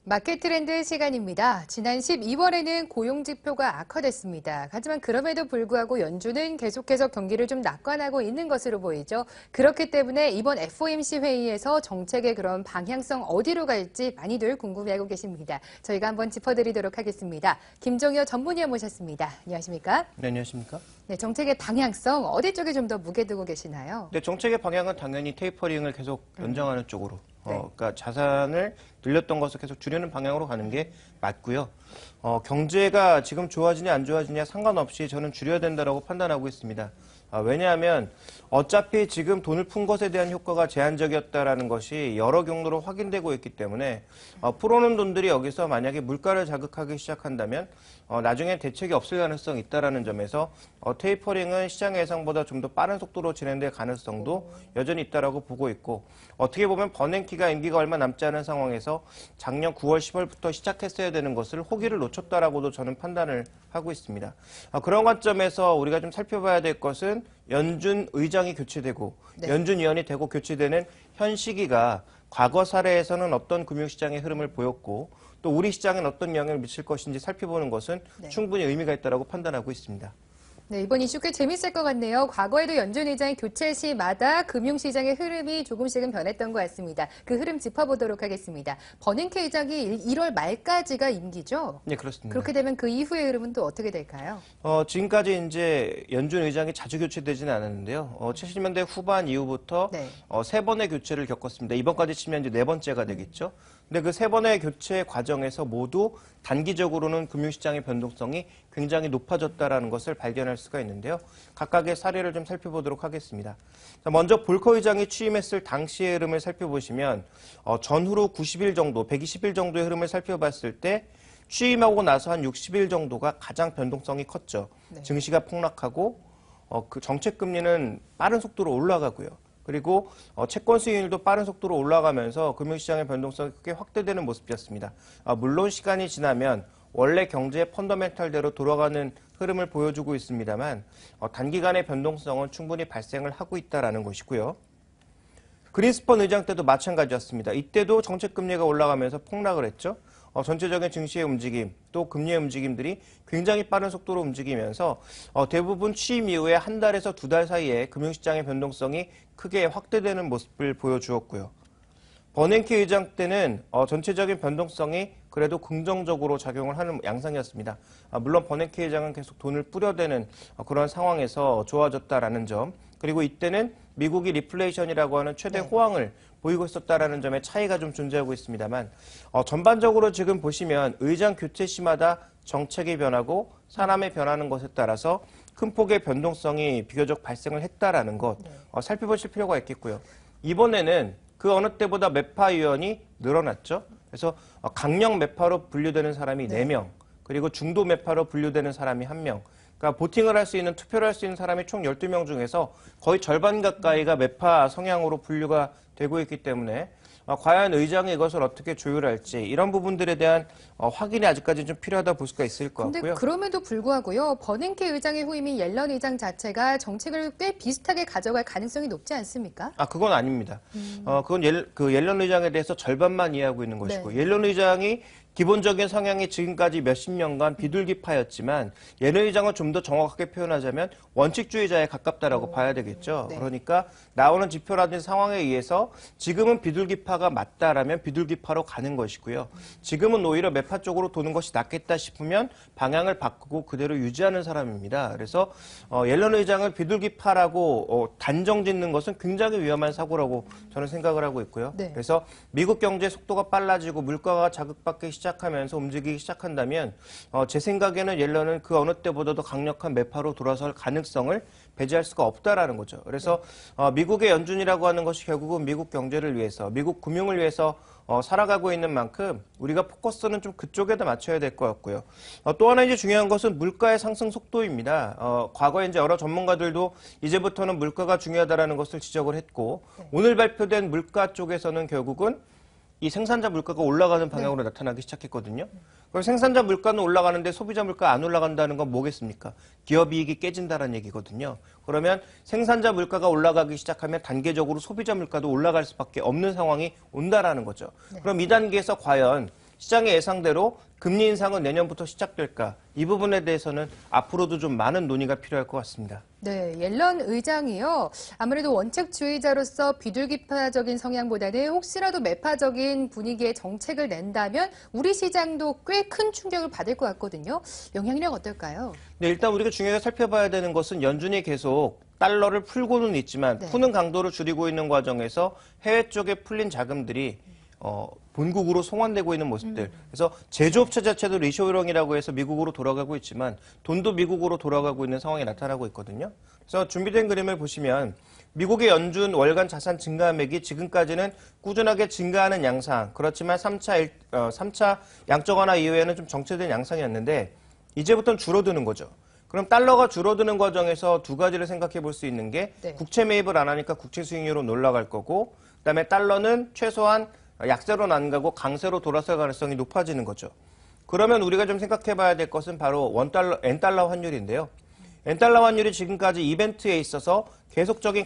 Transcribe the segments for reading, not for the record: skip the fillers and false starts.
마켓 트렌드 시간입니다. 지난 12월에는 고용지표가 악화됐습니다. 하지만 그럼에도 불구하고 연준은 계속해서 경기를 좀 낙관하고 있는 것으로 보이죠. 그렇기 때문에 이번 FOMC 회의에서 정책의 그런 방향성 어디로 갈지 많이들 궁금해하고 계십니다. 저희가 한번 짚어드리도록 하겠습니다. 김종효 전문위원 모셨습니다. 안녕하십니까? 네, 안녕하십니까? 네, 정책의 방향성 어디 쪽에 좀 더 무게 두고 계시나요? 네, 정책의 방향은 당연히 테이퍼링을 계속 연장하는 쪽으로. 네. 그러니까 자산을 늘렸던 것을 계속 줄이는 방향으로 가는 게 맞고요. 경제가 지금 좋아지냐 안 좋아지냐 상관없이 저는 줄여야 된다라고 판단하고 있습니다. 왜냐하면 어차피 지금 돈을 푼 것에 대한 효과가 제한적이었다라는 것이 여러 경로로 확인되고 있기 때문에 풀어놓은 돈들이 여기서 만약에 물가를 자극하기 시작한다면 나중에 대책이 없을 가능성이 있다라는 점에서 테이퍼링은 시장 예상보다 좀 더 빠른 속도로 진행될 가능성도 여전히 있다라고 보고 있고, 어떻게 보면 버냉키가 임기가 얼마 남지 않은 상황에서 작년 9월, 10월부터 시작했어야 되는 것을 호기를 놓쳤다라고도 저는 판단을 하고 있습니다. 그런 관점에서 우리가 좀 살펴봐야 될 것은 연준 의장이 교체되고 연준 위원이 되고 교체되는 현 시기가 과거 사례에서는 어떤 금융시장의 흐름을 보였고 또 우리 시장엔 어떤 영향을 미칠 것인지 살펴보는 것은 충분히 의미가 있다고 판단하고 있습니다. 네, 이번 이슈 꽤 재밌을 것 같네요. 과거에도 연준 의장이 교체 시마다 금융시장의 흐름이 조금씩은 변했던 것 같습니다. 그 흐름 짚어보도록 하겠습니다. 버냉키 의장이 1월 말까지가 임기죠? 네, 그렇습니다. 그렇게 되면 그 이후의 흐름은 또 어떻게 될까요? 지금까지 이제 연준 의장이 자주 교체되지는 않았는데요. 70년대 후반 이후부터 세 번의 교체를 겪었습니다. 이번까지 치면 이제 네 번째가 되겠죠. 근데 그 세 번의 교체 과정에서 모두 단기적으로는 금융시장의 변동성이 굉장히 높아졌다라는 것을 발견할 수가 있는데요. 각각의 사례를 좀 살펴보도록 하겠습니다. 먼저 볼커 의장이 취임했을 당시의 흐름을 살펴보시면 전후로 90일 정도, 120일 정도의 흐름을 살펴봤을 때 취임하고 나서 한 60일 정도가 가장 변동성이 컸죠. 증시가 폭락하고 그 정책 금리는 빠른 속도로 올라가고요. 그리고 채권 수익률도 빠른 속도로 올라가면서 금융시장의 변동성이 크게 확대되는 모습이었습니다. 물론 시간이 지나면 원래 경제의 펀더멘탈대로 돌아가는 흐름을 보여주고 있습니다만 단기간의 변동성은 충분히 발생을 하고 있다는 것이고요. 그린스펀 의장 때도 마찬가지였습니다. 이때도 정책금리가 올라가면서 폭락을 했죠. 전체적인 증시의 움직임, 또 금리의 움직임들이 굉장히 빠른 속도로 움직이면서 대부분 취임 이후에 한 달에서 두 달 사이에 금융시장의 변동성이 크게 확대되는 모습을 보여주었고요. 버냉키 의장 때는 전체적인 변동성이 그래도 긍정적으로 작용을 하는 양상이었습니다. 물론 버냉키 의장은 계속 돈을 뿌려대는 그런 상황에서 좋아졌다라는 점, 그리고 이때는 미국이 리플레이션이라고 하는 최대 호황을 보이고 있었다라는 점에 차이가 좀 존재하고 있습니다만 전반적으로 지금 보시면 의장 교체 시마다 정책이 변하고 사람이 변하는 것에 따라서 큰 폭의 변동성이 비교적 발생을 했다라는 것 살펴보실 필요가 있겠고요. 이번에는 그 어느 때보다 매파 위원이 늘어났죠. 그래서 강력 매파로 분류되는 사람이 4명, 그리고 중도 매파로 분류되는 사람이 1명. 그러니까 보팅을 할 수 있는, 투표를 할 수 있는 사람이 총 12명 중에서 거의 절반 가까이가 매파 성향으로 분류가 되고 있기 때문에 과연 의장이 이것을 어떻게 조율할지 이런 부분들에 대한 확인이 아직까지 좀 필요하다 볼 수가 있을 것 같고요. 그럼에도 불구하고요. 버냉키 의장의 후임인 옐런 의장 자체가 정책을 꽤 비슷하게 가져갈 가능성이 높지 않습니까? 그건 아닙니다. 그건 옐런 의장에 대해서 절반만 이해하고 있는 것이고 옐런 의장이 기본적인 성향이 지금까지 몇십 년간 비둘기파였지만 옐런 의장은 좀 더 정확하게 표현하자면 원칙주의자에 가깝다라고 봐야 되겠죠. 그러니까 나오는 지표라든지 상황에 의해서 지금은 비둘기파가 맞다라면 비둘기파로 가는 것이고요. 지금은 오히려 매파 쪽으로 도는 것이 낫겠다 싶으면 방향을 바꾸고 그대로 유지하는 사람입니다. 그래서 옐런 의장을 비둘기파라고 단정 짓는 것은 굉장히 위험한 사고라고 저는 생각을 하고 있고요. 그래서 미국 경제 속도가 빨라지고 물가가 자극받기 시작하면서 움직이기 시작한다면 제 생각에는 옐런은 그 어느 때보다도 강력한 매파로 돌아설 가능성을 배제할 수가 없다라는 거죠. 그래서 미국의 연준이라고 하는 것이 결국은 미국 경제를 위해서, 미국 금융을 위해서 살아가고 있는 만큼 우리가 포커스는 좀 그쪽에다 맞춰야 될 것 같고요. 또 하나 이제 중요한 것은 물가의 상승 속도입니다. 과거에 이제 여러 전문가들도 이제부터는 물가가 중요하다라는 것을 지적을 했고 오늘 발표된 물가 쪽에서는 결국은 이 생산자 물가가 올라가는 방향으로 나타나기 시작했거든요. 그럼 생산자 물가는 올라가는데 소비자 물가 안 올라간다는 건 뭐겠습니까? 기업 이익이 깨진다는 얘기거든요. 그러면 생산자 물가가 올라가기 시작하면 단계적으로 소비자 물가도 올라갈 수밖에 없는 상황이 온다라는 거죠. 그럼 이 단계에서 과연 시장의 예상대로 금리 인상은 내년부터 시작될까? 이 부분에 대해서는 앞으로도 좀 많은 논의가 필요할 것 같습니다. 네, 옐런 의장이요. 아무래도 원칙주의자로서 비둘기파적인 성향보다는 혹시라도 매파적인 분위기의 정책을 낸다면 우리 시장도 꽤 큰 충격을 받을 것 같거든요. 영향력 어떨까요? 네, 일단 우리가 중요하게 살펴봐야 되는 것은 연준이 계속 달러를 풀고는 있지만 푸는 강도를 줄이고 있는 과정에서 해외 쪽에 풀린 자금들이 본국으로 송환되고 있는 모습들. 그래서 제조업체 자체도 리쇼어링이라고 해서 미국으로 돌아가고 있지만 돈도 미국으로 돌아가고 있는 상황이 나타나고 있거든요. 그래서 준비된 그림을 보시면 미국의 연준 월간 자산 증가액이 지금까지는 꾸준하게 증가하는 양상. 그렇지만 3차 양적 완화 이후에는 좀 정체된 양상이었는데 이제부터는 줄어드는 거죠. 그럼 달러가 줄어드는 과정에서 두 가지를 생각해 볼 수 있는 게 국채 매입을 안 하니까 국채 수익률은 올라갈 거고 그다음에 달러는 최소한 약세로는 안 가고 강세로 돌아설 가능성이 높아지는 거죠. 그러면 우리가 좀 생각해 봐야 될 것은 바로 엔달러 환율인데요. 엔달러 환율이 지금까지 이벤트에 있어서 계속적인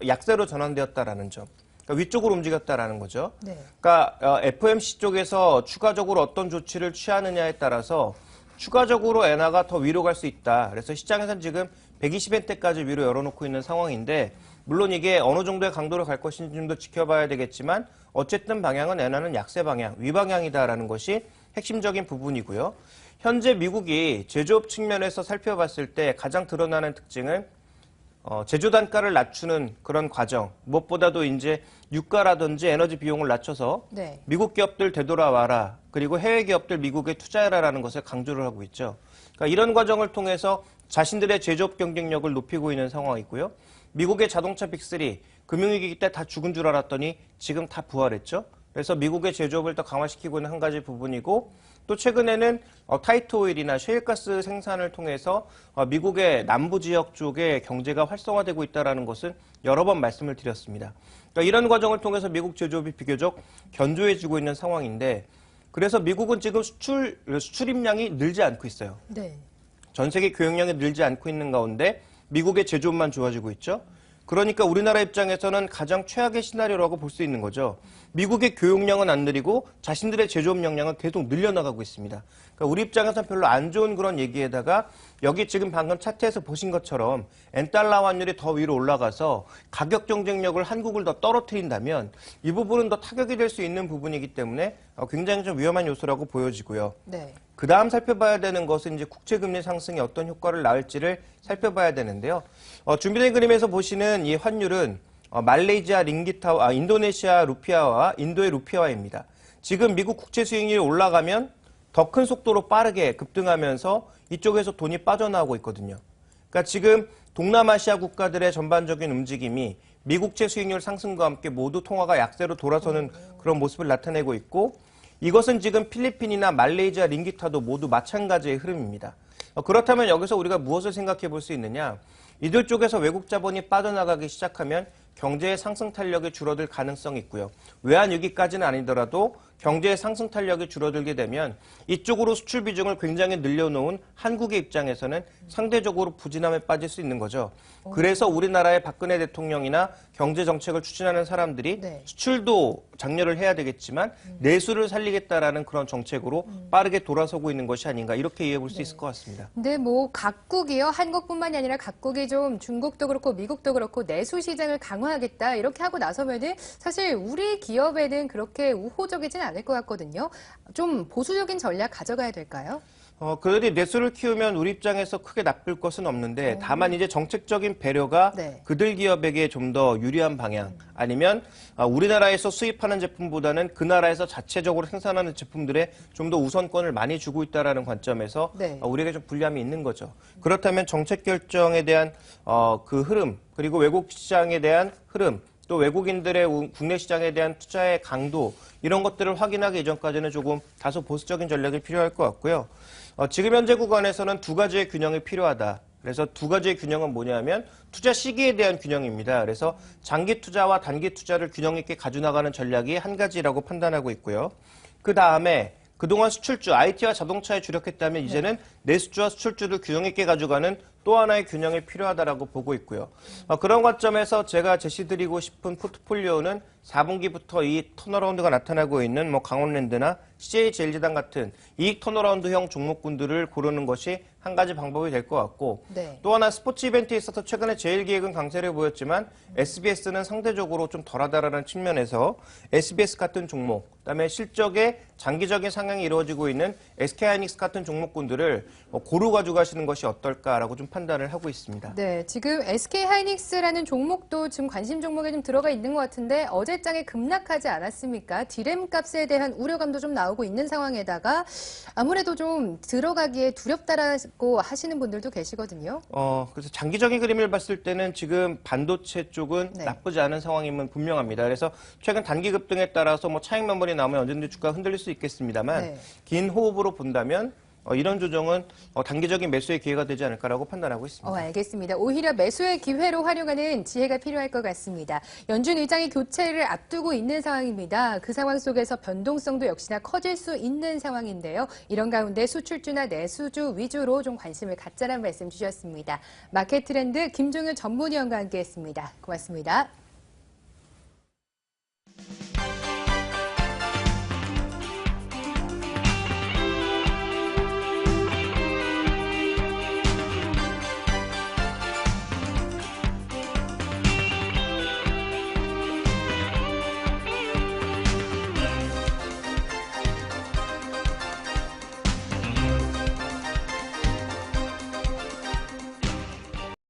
약세로 전환되었다라는 점. 그러니까 위쪽으로 움직였다라는 거죠. 네. 그러니까 FOMC 쪽에서 추가적으로 어떤 조치를 취하느냐에 따라서 추가적으로 엔화가 더 위로 갈 수 있다. 그래서 시장에서는 지금 120엔대까지 위로 열어놓고 있는 상황인데 물론 이게 어느 정도의 강도로 갈 것인지 좀 더 지켜봐야 되겠지만 어쨌든 방향은 엔화는 약세 방향, 위방향이다라는 것이 핵심적인 부분이고요. 현재 미국이 제조업 측면에서 살펴봤을 때 가장 드러나는 특징은 제조 단가를 낮추는 그런 과정, 무엇보다도 이제 유가라든지 에너지 비용을 낮춰서 미국 기업들 되돌아와라, 그리고 해외 기업들 미국에 투자해라라는 것을 강조를 하고 있죠. 그러니까 이런 과정을 통해서 자신들의 제조업 경쟁력을 높이고 있는 상황이고요. 미국의 자동차 빅3, 금융위기 때 다 죽은 줄 알았더니 지금 다 부활했죠. 그래서 미국의 제조업을 더 강화시키고 있는 한 가지 부분이고 또 최근에는 타이트 오일이나 셰일가스 생산을 통해서 미국의 남부 지역 쪽의 경제가 활성화되고 있다는 것은 여러 번 말씀을 드렸습니다. 그러니까 이런 과정을 통해서 미국 제조업이 비교적 견조해지고 있는 상황인데 그래서 미국은 지금 수출입량이 늘지 않고 있어요. 네. 전 세계 교역량이 늘지 않고 있는 가운데 미국의 제조업만 좋아지고 있죠. 그러니까 우리나라 입장에서는 가장 최악의 시나리오라고 볼 수 있는 거죠. 미국의 교역량은 안 느리고 자신들의 제조업 역량은 계속 늘려나가고 있습니다. 그러니까 우리 입장에서는 별로 안 좋은 그런 얘기에다가 여기 지금 방금 차트에서 보신 것처럼 엔달러 환율이 더 위로 올라가서 가격 경쟁력을 한국을 더 떨어뜨린다면 이 부분은 더 타격이 될 수 있는 부분이기 때문에 굉장히 좀 위험한 요소라고 보여지고요. 네. 그 다음 살펴봐야 되는 것은 이제 국채금리 상승이 어떤 효과를 낳을지를 살펴봐야 되는데요. 준비된 그림에서 보시는 이 환율은 말레이시아 링기타와 인도네시아 루피아와 인도의 루피아화입니다. 지금 미국 국채 수익률이 올라가면 더 큰 속도로 빠르게 급등하면서 이쪽에서 돈이 빠져나오고 있거든요. 그러니까 지금 동남아시아 국가들의 전반적인 움직임이 미국채 수익률 상승과 함께 모두 통화가 약세로 돌아서는 그런 모습을 나타내고 있고 이것은 지금 필리핀이나 말레이시아 링기타도 모두 마찬가지의 흐름입니다. 그렇다면 여기서 우리가 무엇을 생각해 볼 수 있느냐? 이들 쪽에서 외국 자본이 빠져나가기 시작하면 경제의 상승 탄력이 줄어들 가능성이 있고요. 외환위기까지는 아니더라도 경제의 상승 탄력이 줄어들게 되면 이쪽으로 수출 비중을 굉장히 늘려놓은 한국의 입장에서는 상대적으로 부진함에 빠질 수 있는 거죠. 그래서 우리나라의 박근혜 대통령이나 경제 정책을 추진하는 사람들이 수출도 장려를 해야 되겠지만 내수를 살리겠다라는 그런 정책으로 빠르게 돌아서고 있는 것이 아닌가 이렇게 이해해 볼 수 있을 것 같습니다. 근데 뭐 각국이요. 한국뿐만이 아니라 각국이 좀 중국도 그렇고 미국도 그렇고 내수 시장을 강화하겠다 이렇게 하고 나서면은 사실 우리 기업에는 그렇게 우호적이진 않을 것 같거든요. 좀 보수적인 전략 가져가야 될까요? 그들이 내수를 키우면 우리 입장에서 크게 나쁠 것은 없는데 다만 이제 정책적인 배려가 그들 기업에게 좀 더 유리한 방향 아니면 우리나라에서 수입하는 제품보다는 그 나라에서 자체적으로 생산하는 제품들에 좀 더 우선권을 많이 주고 있다는 관점에서 우리에게 좀 불리함이 있는 거죠. 그렇다면 정책 결정에 대한 그 흐름 그리고 외국 시장에 대한 흐름 또 외국인들의 국내 시장에 대한 투자의 강도 이런 것들을 확인하기 이전까지는 조금 다소 보수적인 전략이 필요할 것 같고요. 지금 현재 구간에서는 두 가지의 균형이 필요하다. 그래서 두 가지의 균형은 뭐냐면 투자 시기에 대한 균형입니다. 그래서 장기 투자와 단기 투자를 균형 있게 가져나가는 전략이 한 가지라고 판단하고 있고요. 그 다음에 그동안 수출주, IT와 자동차에 주력했다면 이제는 내수주와 수출주를 균형 있게 가져가는 또 하나의 균형이 필요하다라고 보고 있고요. 그런 관점에서 제가 제시드리고 싶은 포트폴리오는 4분기부터 이 턴어라운드가 나타나고 있는 강원랜드나 CJ제일제당 같은 이익 턴어라운드형 종목군들을 고르는 것이 한 가지 방법이 될 것 같고 또 하나 스포츠 이벤트에 있어서 최근에 제일기획은 강세를 보였지만 SBS는 상대적으로 좀 덜하다라는 측면에서 SBS 같은 종목, 그다음에 실적에 장기적인 상향이 이루어지고 있는 SK하이닉스 같은 종목군들을 고루 가져가시는 것이 어떨까라고 좀 판단을 하고 있습니다. 네, 지금 SK하이닉스라는 종목도 지금 관심 종목에 좀 들어가 있는 것 같은데 어제장에 급락하지 않았습니까? 디램 값에 대한 우려감도 좀 나오고 있는 상황에다가 아무래도 좀 들어가기에 두렵다라고 하시는 분들도 계시거든요. 그래서 장기적인 그림을 봤을 때는 지금 반도체 쪽은 나쁘지 않은 상황임은 분명합니다. 그래서 최근 단기 급등에 따라서 차익 매물이 나오면 언제든지 주가가 흔들릴 수 있겠습니다만 긴 호흡으로 본다면 이런 조정은 단기적인 매수의 기회가 되지 않을까라고 판단하고 있습니다. 알겠습니다. 오히려 매수의 기회로 활용하는 지혜가 필요할 것 같습니다. 연준 의장이 교체를 앞두고 있는 상황입니다. 그 상황 속에서 변동성도 역시나 커질 수 있는 상황인데요. 이런 가운데 수출주나 내수주 위주로 좀 관심을 갖자는 말씀 주셨습니다. 마켓 트렌드 김종윤 전문위원과 함께했습니다. 고맙습니다.